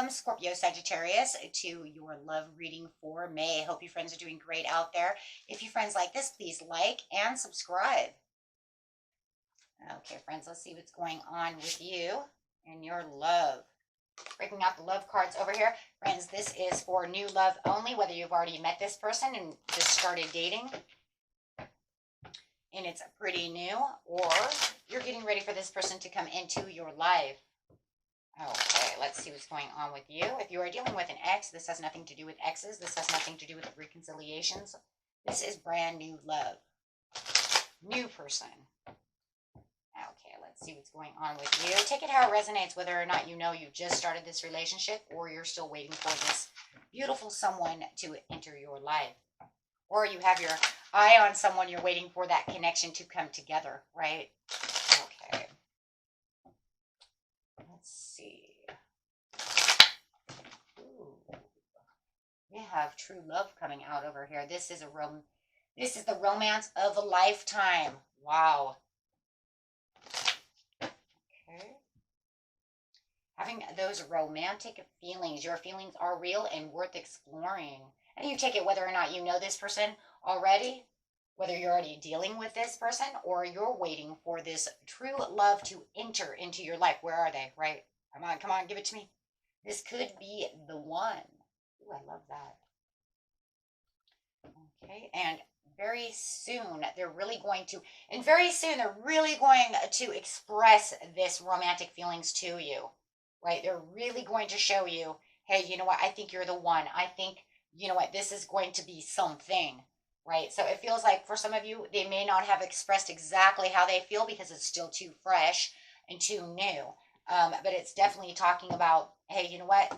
Welcome, Scorpio, Sagittarius, to your love reading for May. Hope you friends are doing great out there. If you friends like this, please like and subscribe. Okay, friends, let's see what's going on with you and your love. Breaking out the love cards over here. Friends, this is for new love only, whether you've already met this person and just started dating, and it's pretty new, or you're getting ready for this person to come into your life. Okay, let's see what's going on with you. If you are dealing with an ex, this has nothing to do with exes. This has nothing to do with reconciliations. This is brand new love. New person. Okay, let's see what's going on with you. Take it how it resonates, whether or not you know you just started this relationship or you're still waiting for this beautiful someone to enter your life. Or you have your eye on someone, you're waiting for that connection to come together, right? Okay. Let's see. Ooh. We have true love coming out over here. This is the romance of a lifetime. Wow. Okay. Having those romantic feelings. Your feelings are real and worth exploring. And you take it whether or not you know this person already, whether you're already dealing with this person or you're waiting for this true love to enter into your life. Where are they, right? Come on, give it to me. This could be the one. Ooh, I love that. Okay, and very soon they're really going to express this romantic feelings to you, right? They're really going to show you, hey, you know what? I think you're the one. I think, you know what? This is going to be something, right? So it feels like for some of you, they may not have expressed exactly how they feel because it's still too fresh and too new. But it's definitely talking about, hey, you know what?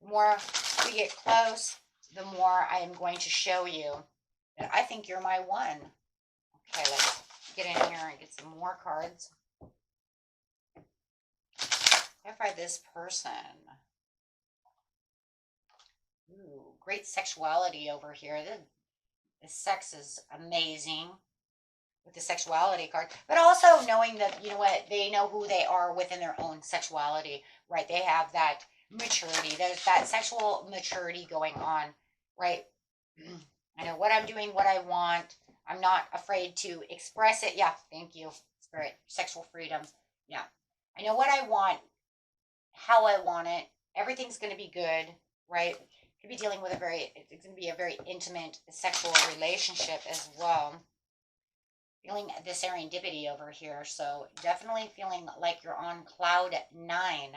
The more we get close, the more I am going to show you that I think you're my one. Okay, let's get in here and get some more cards. Clarify this person. Ooh, great sexuality over here. The sex is amazing with the sexuality card, but also knowing that, you know what, they know who they are within their own sexuality, right? They have that maturity. There's that sexual maturity going on, right? I know what I'm doing, what I want. I'm not afraid to express it. Yeah, thank you, Spirit. Sexual freedom. Yeah. I know what I want, how I want it. Everything's going to be good, right? Could be dealing with it's going to be a very intimate sexual relationship as well. Feeling the serendipity over here. So definitely feeling like you're on cloud nine.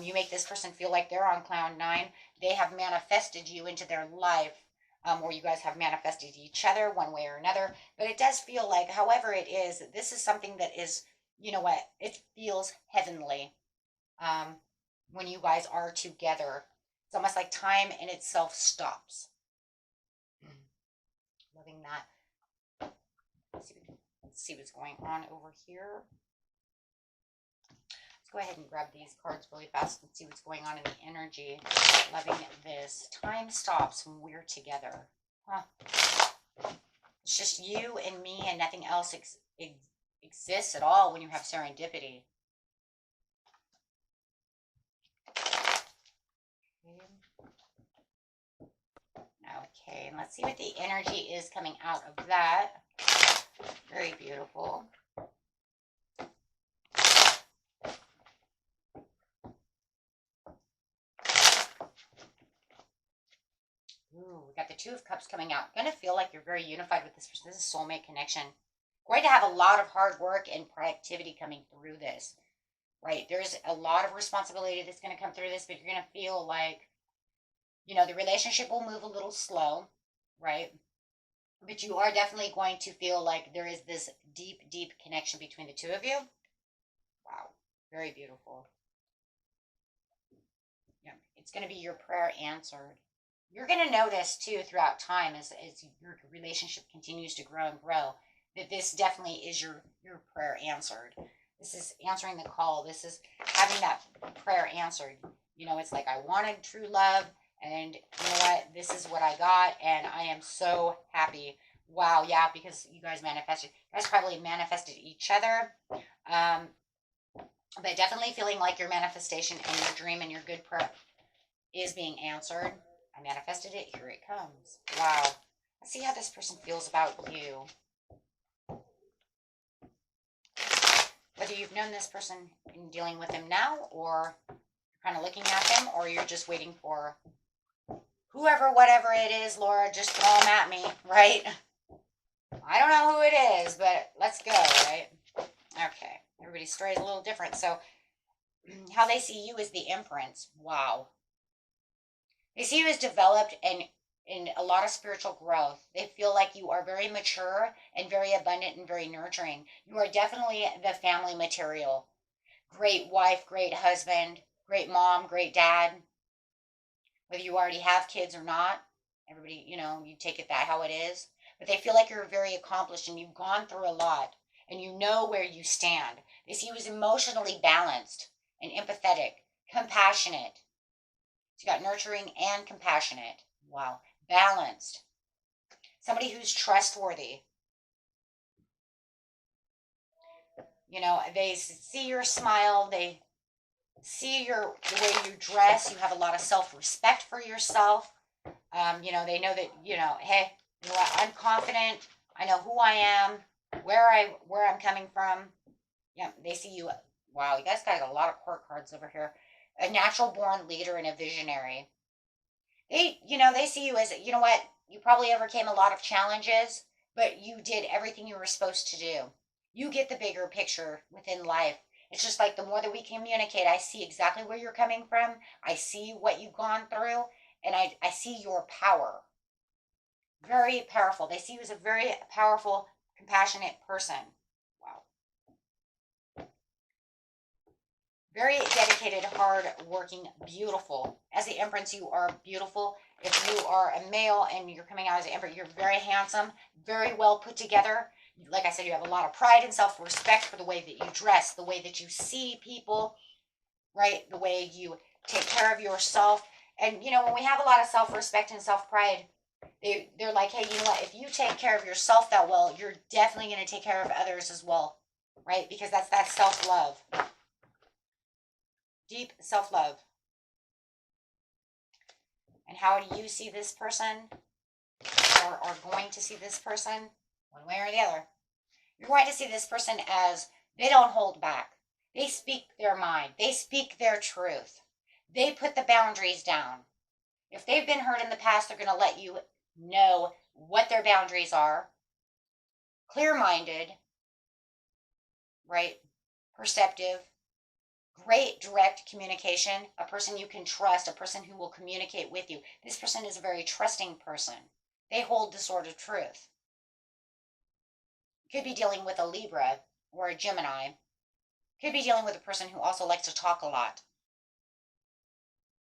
You make this person feel like they're on cloud nine. They have manifested you into their life, or you guys have manifested each other one way or another. But it does feel like, however it is, this is something that is, you know what, it feels heavenly when you guys are together. It's almost like time in itself stops. Loving that. Let's see what's going on over here. Let's go ahead and grab these cards really fast and see what's going on in the energy. Loving this. Time stops when we're together. Huh. It's just you and me and nothing else exists at all when you have serendipity. Okay, and let's see what the energy is coming out of that. Very beautiful. Ooh, we got the Two of Cups coming out. Going to feel like you're very unified with this person. This is soulmate connection. Going to have a lot of hard work and productivity coming through this, right? There's a lot of responsibility that's going to come through this, but you're going to feel like, you know, the relationship will move a little slow, right? But you are definitely going to feel like there is this deep, deep connection between the two of you. Wow. Very beautiful. Yeah. It's going to be your prayer answered. You're going to notice, too, throughout time as your relationship continues to grow and grow, that this definitely is your prayer answered. This is answering the call. This is having that prayer answered. You know, it's like, I wanted true love. And you know what? This is what I got, and I am so happy. Wow, yeah, because you guys manifested. You guys probably manifested each other. But definitely feeling like your manifestation and your dream and your good prayer is being answered. I manifested it. Here it comes. Wow. Let's see how this person feels about you. Whether you've known this person and dealing with him now, or kind of looking at them, or you're just waiting for whoever, whatever it is, Laura, just throw them at me, right? I don't know who it is, but let's go, right? Okay. Everybody's story is a little different. So how they see you is the Empress. Wow. They see you as developed and in a lot of spiritual growth. They feel like you are very mature and very abundant and very nurturing. You are definitely the family material. Great wife, great husband, great mom, great dad. Whether you already have kids or not, everybody, you take it that how it is. But they feel like you're very accomplished and you've gone through a lot and you know where you stand. They see you as emotionally balanced and empathetic, compassionate. So you got nurturing and compassionate. Wow. Balanced. Somebody who's trustworthy. They see your smile. They see the way you dress. You have a lot of self-respect for yourself. They know that, hey, I'm confident. I know who I am, where I'm coming from. Yeah, they see you. Wow, you guys got a lot of court cards over here. A natural born leader and a visionary. They see you as, you probably overcame a lot of challenges, but you did everything you were supposed to do. You get the bigger picture within life. It's just like the more that we communicate, I see exactly where you're coming from. I see what you've gone through, and I see your power. Very powerful. They see you as a very powerful, compassionate person. Wow. Very dedicated, hard-working, beautiful. As the Empress, you are beautiful. If you are a male and you're coming out as an Empress, you're very handsome, very well put together. Like I said, you have a lot of pride and self-respect for the way that you dress, the way that you see people, right? The way you take care of yourself. And, when we have a lot of self-respect and self-pride, they're like, hey, you know what? If you take care of yourself that well, you're definitely going to take care of others as well, right? Because that's that self-love. Deep self-love. And how do you see this person? Or are going to see this person? One way or the other. You're going to see this person as they don't hold back. They speak their mind. They speak their truth. They put the boundaries down. If they've been hurt in the past, they're going to let you know what their boundaries are. Clear-minded, right? Perceptive. Great direct communication. A person you can trust. A person who will communicate with you. This person is a very trusting person. They hold the sword of truth. Could be dealing with a Libra or a Gemini. Could be dealing with a person who also likes to talk a lot.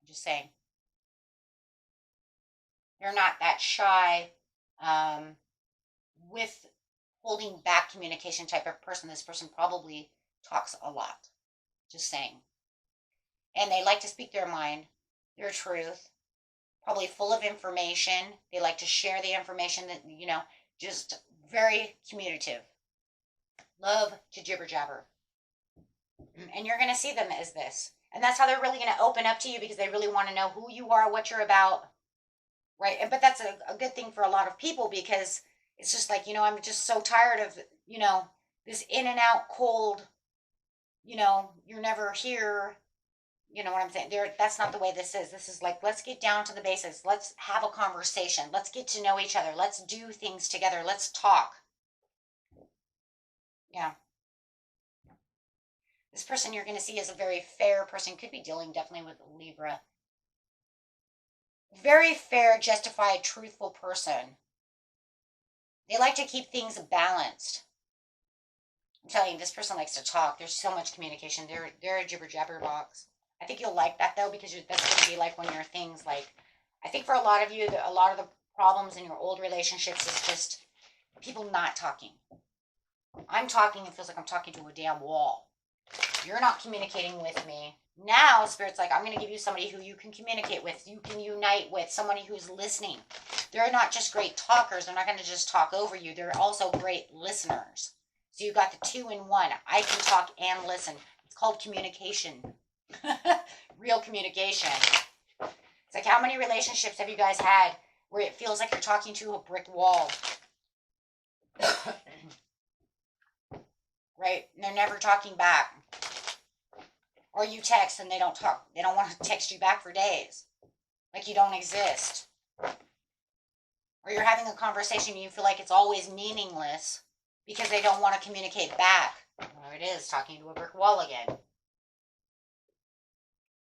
I'm just saying. They're not that shy, with holding back communication type of person. This person probably talks a lot. Just saying. And they like to speak their mind, their truth. Probably full of information. They like to share the information that, just very communicative. Love to jibber jabber. And you're going to see them as this. And that's how they're really going to open up to you, because they really want to know who you are, what you're about. Right? But that's a good thing for a lot of people, because it's just like, I'm just so tired of, this in and out cold, you're never here. You know what I'm saying? That's not the way this is. This is like, let's get down to the basics. Let's have a conversation. Let's get to know each other. Let's do things together. Let's talk. Yeah. This person you're going to see is a very fair person. Could be dealing definitely with Libra. Very fair, justified, truthful person. They like to keep things balanced. I'm telling you, this person likes to talk. There's so much communication. They're a jibber jabber box. I think you'll like that though, because that's going to be like one of your things. Like, I think for a lot of you, a lot of the problems in your old relationships is just people not talking. I'm talking, it feels like I'm talking to a damn wall. You're not communicating with me. Now, Spirit's like, I'm going to give you somebody who you can communicate with, you can unite with, somebody who's listening. They're not just great talkers. They're not going to just talk over you. They're also great listeners. So you got the 2 in 1. I can talk and listen. It's called communication. Real communication. It's like, how many relationships have you guys had where it feels like you're talking to a brick wall? Right? And they're never talking back. Or you text and they don't talk. They don't want to text you back for days. Like you don't exist. Or you're having a conversation and you feel like it's always meaningless because they don't want to communicate back. There it is, talking to a brick wall again.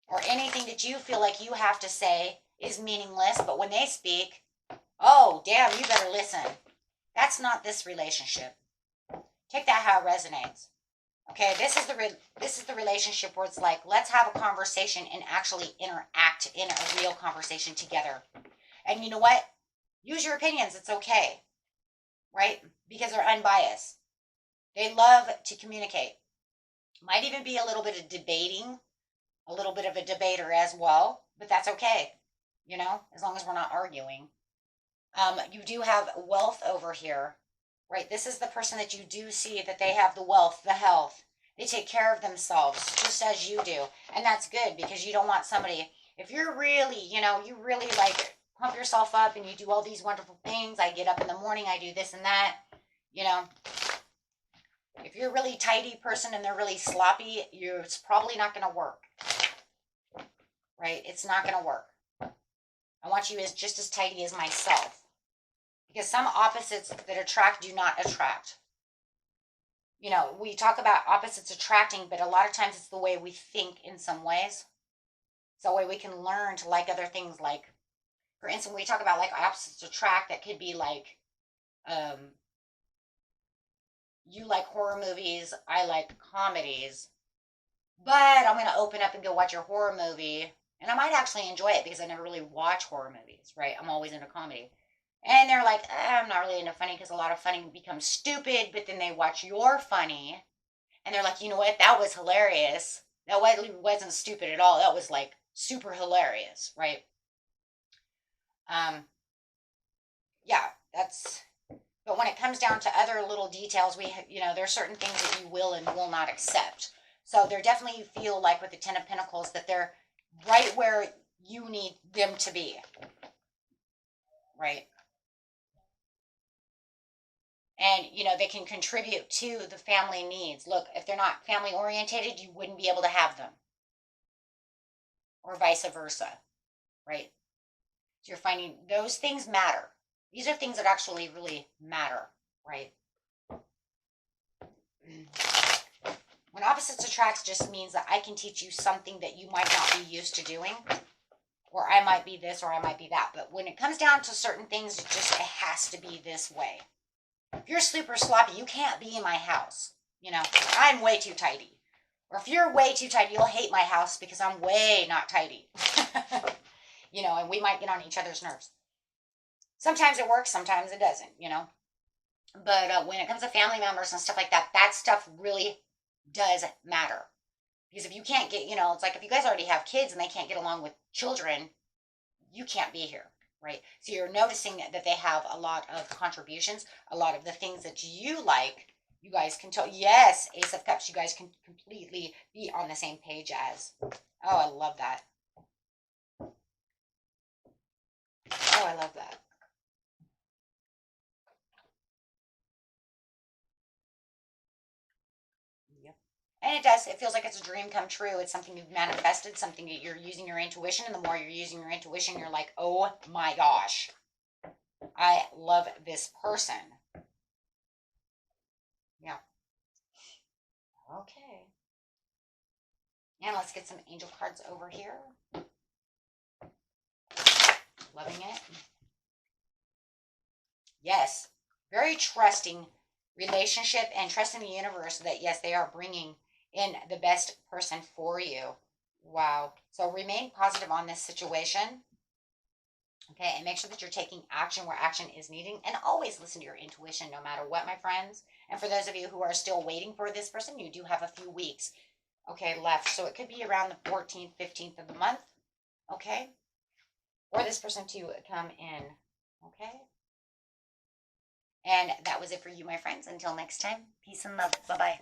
Or anything that you feel like you have to say is meaningless, but when they speak, oh, damn, you better listen. That's not this relationship. Take that how it resonates. Okay, this is the relationship where it's like, let's have a conversation and actually interact in a real conversation together. And you know what? Use your opinions. It's okay. Right? Because they're unbiased. They love to communicate. Might even be a little bit of debating, a little bit of a debater as well, but that's okay. You know, as long as we're not arguing. You do have wealth over here. Right? This is the person that you do see that they have the wealth, the health. They take care of themselves just as you do. And that's good because you don't want somebody, if you're really, you know, you really like pump yourself up and you do all these wonderful things. I get up in the morning, I do this and that, you know. If you're a really tidy person and they're really sloppy, it's probably not going to work. Right? It's not going to work. I want you as just as tidy as myself. Because some opposites that attract do not attract. You know, we talk about opposites attracting, but a lot of times it's the way we think in some ways. It's the way we can learn to like other things. Like, for instance, when we talk about like opposites attract, that could be like, you like horror movies, I like comedies. But I'm going to open up and go watch your horror movie. And I might actually enjoy it because I never really watch horror movies, right? I'm always into comedy. And they're like, I'm not really into funny because a lot of funny becomes stupid. But then they watch your funny. And they're like, you know what? That was hilarious. That wasn't stupid at all. That was like super hilarious, right? Yeah, that's... But when it comes down to other little details, there's certain things that you will and will not accept. So there definitely you feel like with the Ten of Pentacles that they're right where you need them to be. Right? And, they can contribute to the family needs. Look, if they're not family orientated, you wouldn't be able to have them. Or vice versa. Right? So you're finding those things matter. These are things that actually really matter. Right? When opposites attract just means that I can teach you something that you might not be used to doing. Or I might be this or I might be that. But when it comes down to certain things, it has to be this way. If you're super sloppy, you can't be in my house. I'm way too tidy. Or if you're way too tidy, you'll hate my house because I'm way not tidy. And we might get on each other's nerves. Sometimes it works, sometimes it doesn't, But when it comes to family members and stuff like that, that stuff really does matter. Because if you can't get, it's like if you guys already have kids and they can't get along with children, you can't be here. Right? So you're noticing that they have a lot of contributions, a lot of the things that you like, you guys can tell. Yes, Ace of Cups, you guys can completely be on the same page as. Oh, I love that. Oh, I love that. Yep. And it does. It feels like it's a dream come true. It's something you've manifested, something that you're using your intuition. And the more you're using your intuition, you're like, oh my gosh, I love this person. Yeah. Okay. And let's get some angel cards over here. Loving it. Yes. Very trusting relationship and trust in the universe that, yes, they are bringing in the best person for you. Wow. So remain positive on this situation. Okay, and make sure that you're taking action where action is needed. And always listen to your intuition no matter what, my friends. And for those of you who are still waiting for this person, you do have a few weeks, okay, left. So it could be around the 14th, 15th of the month, okay? For this person to come in, okay? And that was it for you, my friends. Until next time, peace and love. Bye-bye.